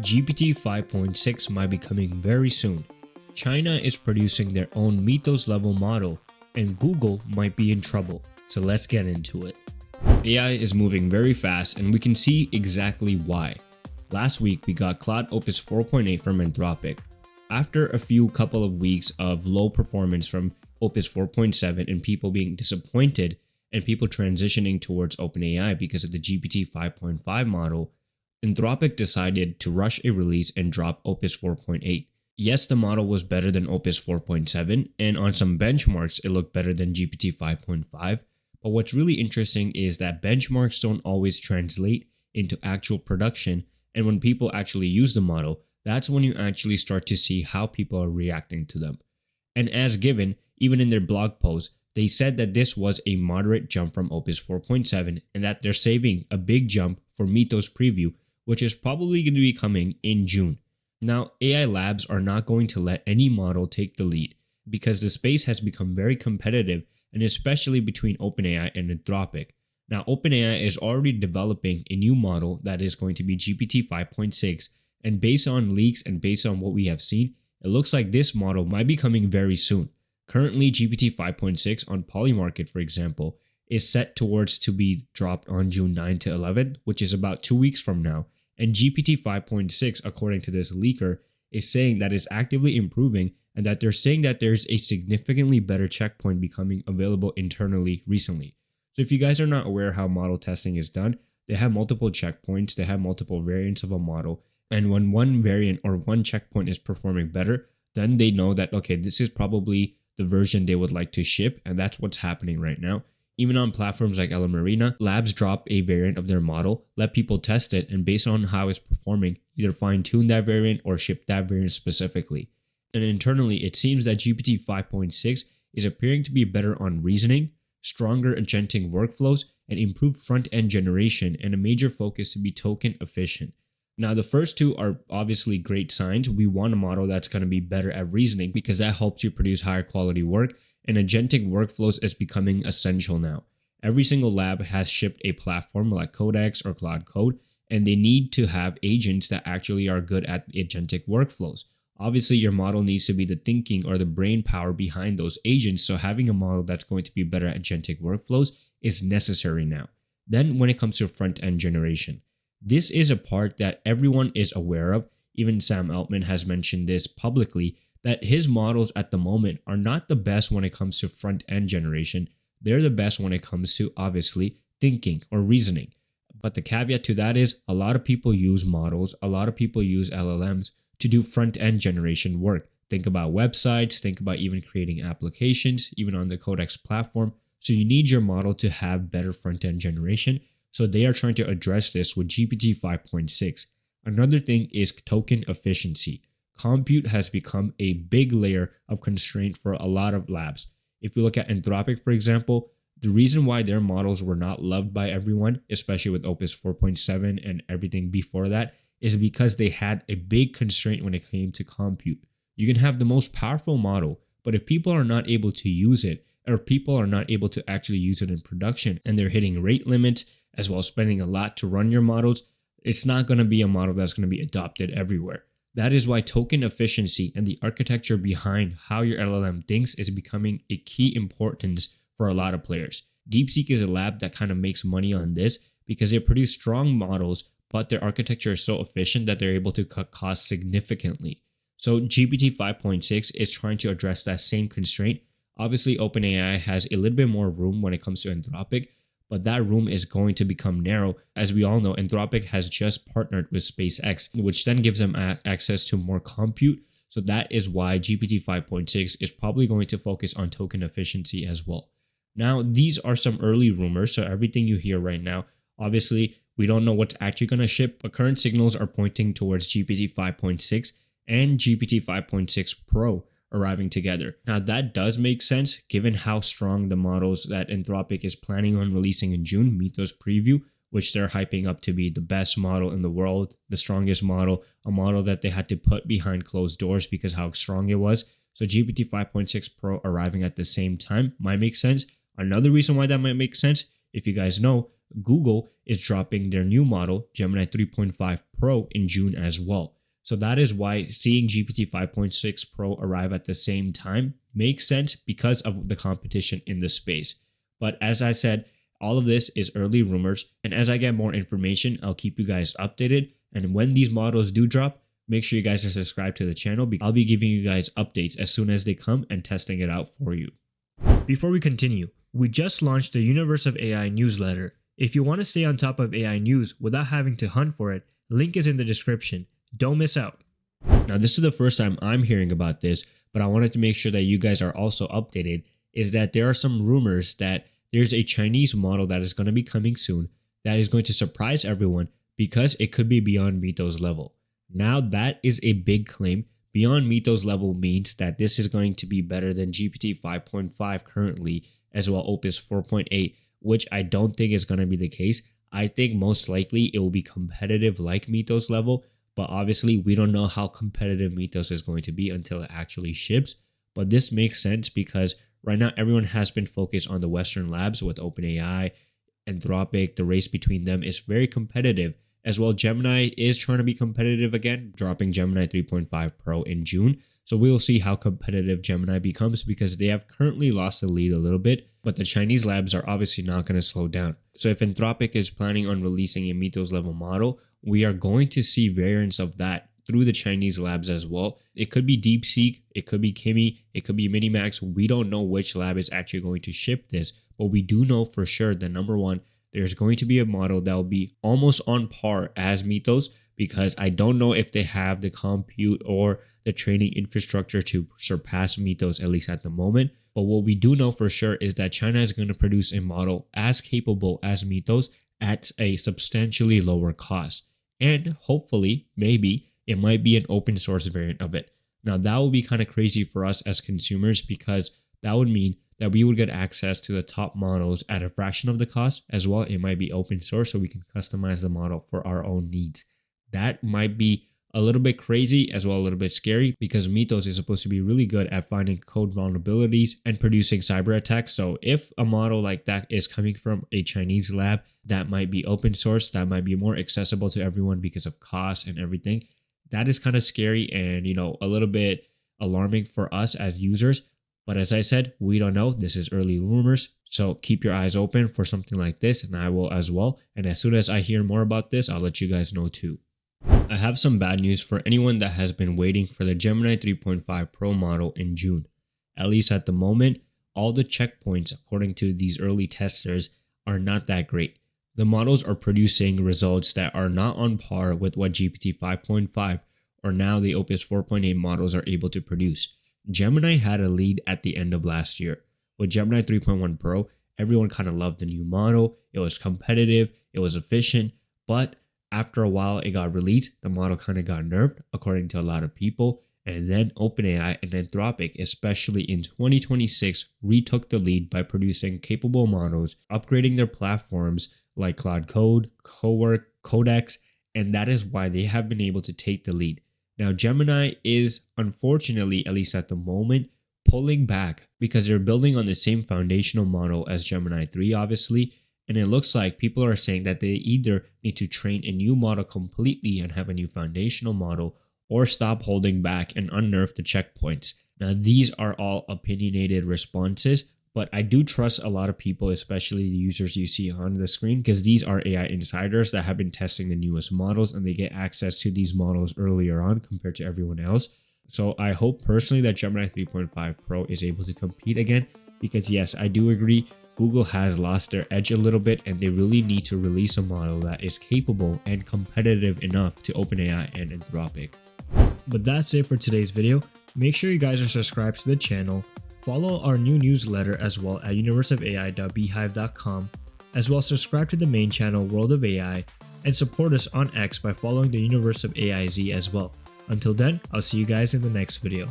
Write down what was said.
GPT 5.6 might be coming very soon. China is producing their own Mythos level model, and Google might be in trouble. So let's get into it. AI is moving very fast, and we can see exactly why. Last week, we got Claude Opus 4.8 from Anthropic. After a couple of weeks of low performance from Opus 4.7 and people being disappointed and people transitioning towards OpenAI because of the GPT 5.5 model, Anthropic decided to rush a release and drop Opus 4.8. Yes, the model was better than Opus 4.7, and on some benchmarks, it looked better than GPT 5.5. But what's really interesting is that benchmarks don't always translate into actual production, and when people actually use the model, that's when you actually start to see how people are reacting to them. And as given, even in their blog post, they said that this was a moderate jump from Opus 4.7 and that they're saving a big jump for Mythos preview, which is probably going to be coming in June. Now, AI labs are not going to let any model take the lead because the space has become very competitive, and especially between OpenAI and Anthropic. Now, OpenAI is already developing a new model that is going to be GPT 5.6, and based on leaks and based on what we have seen, it looks like this model might be coming very soon. Currently, GPT 5.6 on Polymarket, for example, is set towards to be dropped on June 9 to 11, which is about 2 weeks from now. And GPT 5.6, according to this leaker, is saying that it's actively improving and that they're saying that there's a significantly better checkpoint becoming available internally recently. So if you guys are not aware how model testing is done, they have multiple checkpoints, they have multiple variants of a model, and when one variant or one checkpoint is performing better, then they know that, okay, this is probably the version they would like to ship, and that's what's happening right now. Even on platforms like Ella Marina, labs drop a variant of their model, let people test it, and based on how it's performing, either fine-tune that variant or ship that variant specifically. And internally, it seems that GPT 5.6 is appearing to be better on reasoning, stronger agentic workflows, and improved front-end generation, and a major focus to be token efficient. Now, the first two are obviously great signs. We want a model that's going to be better at reasoning because that helps you produce higher quality work, and agentic workflows is becoming essential now. Every single lab has shipped a platform like Codex or Cloud Code, and they need to have agents that actually are good at agentic workflows. Obviously, your model needs to be the thinking or the brain power behind those agents, so having a model that's going to be better at agentic workflows is necessary now. Then when it comes to front-end generation, this is a part that everyone is aware of. Even Sam Altman has mentioned this publicly, that his models at the moment are not the best when it comes to front-end generation. They're the best when it comes to, obviously, thinking or reasoning. But the caveat to that is a lot of people use models, a lot of people use LLMs to do front-end generation work. Think about websites, think about even creating applications, even on the Codex platform. So you need your model to have better front-end generation. So they are trying to address this with GPT 5.6. Another thing is token efficiency. Compute has become a big layer of constraint for a lot of labs. If you look at Anthropic, for example, the reason why their models were not loved by everyone, especially with Opus 4.7 and everything before that, is because they had a big constraint when it came to compute. You can have the most powerful model, but if people are not able to use it, or people are not able to actually use it in production, and they're hitting rate limits, as well as spending a lot to run your models, it's not going to be a model that's going to be adopted everywhere. That is why token efficiency and the architecture behind how your LLM thinks is becoming a key importance for a lot of players. DeepSeek is a lab that kind of makes money on this because they produce strong models, but their architecture is so efficient that they're able to cut costs significantly. So GPT 5.6 is trying to address that same constraint. Obviously, OpenAI has a little bit more room when it comes to Anthropic, but that room is going to become narrow. As we all know, Anthropic has just partnered with SpaceX, which then gives them access to more compute. So that is why GPT 5.6 is probably going to focus on token efficiency as well. Now, these are some early rumors, so everything you hear right now, obviously, we don't know what's actually going to ship, but current signals are pointing towards GPT 5.6 and GPT 5.6 Pro arriving together. Now that does make sense given how strong the models that Anthropic is planning on releasing in June, Mythos Preview, which they're hyping up to be the best model in the world, the strongest model, a model that they had to put behind closed doors because how strong it was. So GPT 5.6 Pro arriving at the same time might make sense. Another reason why that might make sense, if you guys know, Google is dropping their new model, Gemini 3.5 Pro, in June as well. So that is why seeing GPT 5.6 Pro arrive at the same time makes sense because of the competition in the space. But as I said, all of this is early rumors, and as I get more information, I'll keep you guys updated. And when these models do drop, make sure you guys are subscribed to the channel because I'll be giving you guys updates as soon as they come and testing it out for you. Before we continue, we just launched the Universe of AI newsletter. If you want to stay on top of AI news without having to hunt for it, link is in the description. Don't miss out. Now, this is the first time I'm hearing about this, but I wanted to make sure that you guys are also updated, is that there are some rumors that there's a Chinese model that is going to be coming soon that is going to surprise everyone because it could be beyond Mythos level. Now, that is a big claim. Beyond Mythos level means that this is going to be better than GPT 5.5 currently, as well Opus 4.8, which I don't think is going to be the case. I think most likely it will be competitive like Mythos level, but obviously we don't know how competitive Mythos is going to be until it actually ships. But this makes sense because right now everyone has been focused on the Western labs with OpenAI, Anthropic. The race between them is very competitive. As well, Gemini is trying to be competitive again, dropping Gemini 3.5 Pro in June. So we will see how competitive Gemini becomes because they have currently lost the lead a little bit, but the Chinese labs are obviously not going to slow down. So if Anthropic is planning on releasing a Mythos level model, we are going to see variants of that through the Chinese labs as well. It could be DeepSeek, it could be Kimi, it could be Minimax. We don't know which lab is actually going to ship this, but we do know for sure that number one, there's going to be a model that will be almost on par as Mythos because I don't know if they have the compute or the training infrastructure to surpass Mythos, at least at the moment. But what we do know for sure is that China is going to produce a model as capable as Mythos at a substantially lower cost. And hopefully, maybe, it might be an open source variant of it. Now, that would be kind of crazy for us as consumers because that would mean that we would get access to the top models at a fraction of the cost. As well, it might be open source so we can customize the model for our own needs. That might be a little bit crazy, as well a little bit scary, because Mythos is supposed to be really good at finding code vulnerabilities and producing cyber attacks. So if a model like that is coming from a Chinese lab that might be open source, that might be more accessible to everyone because of cost and everything, that is kind of scary and, a little bit alarming for us as users. But as I said, we don't know. This is early rumors. So keep your eyes open for something like this, and I will as well. And as soon as I hear more about this, I'll let you guys know too. I have some bad news for anyone that has been waiting for the Gemini 3.5 Pro model in June. At least at the moment, all the checkpoints, according to these early testers, are not that great. The models are producing results that are not on par with what GPT 5.5 or now the Opus 4.8 models are able to produce. Gemini had a lead at the end of last year. With Gemini 3.1 Pro, everyone kind of loved the new model. It was competitive, it was efficient, but after a while it got released, the model kind of got nerfed according to a lot of people, and then OpenAI and Anthropic, especially in 2026, retook the lead by producing capable models, upgrading their platforms like Claude Code, Cowork, Codex, and that is why they have been able to take the lead. Now, Gemini is, unfortunately, at least at the moment, pulling back because they're building on the same foundational model as Gemini 3, obviously, and it looks like people are saying that they either need to train a new model completely and have a new foundational model, or stop holding back and unnerf the checkpoints. Now, these are all opinionated responses, but I do trust a lot of people, especially the users you see on the screen, because these are AI insiders that have been testing the newest models and they get access to these models earlier on compared to everyone else. So I hope personally that Gemini 3.5 Pro is able to compete again, because yes, I do agree, Google has lost their edge a little bit and they really need to release a model that is capable and competitive enough to OpenAI and Anthropic. But that's it for today's video. Make sure you guys are subscribed to the channel. Follow our new newsletter as well at universeofai.beehive.com. As well, subscribe to the main channel World of AI and support us on X by following the Universe of AIZ as well. Until then, I'll see you guys in the next video.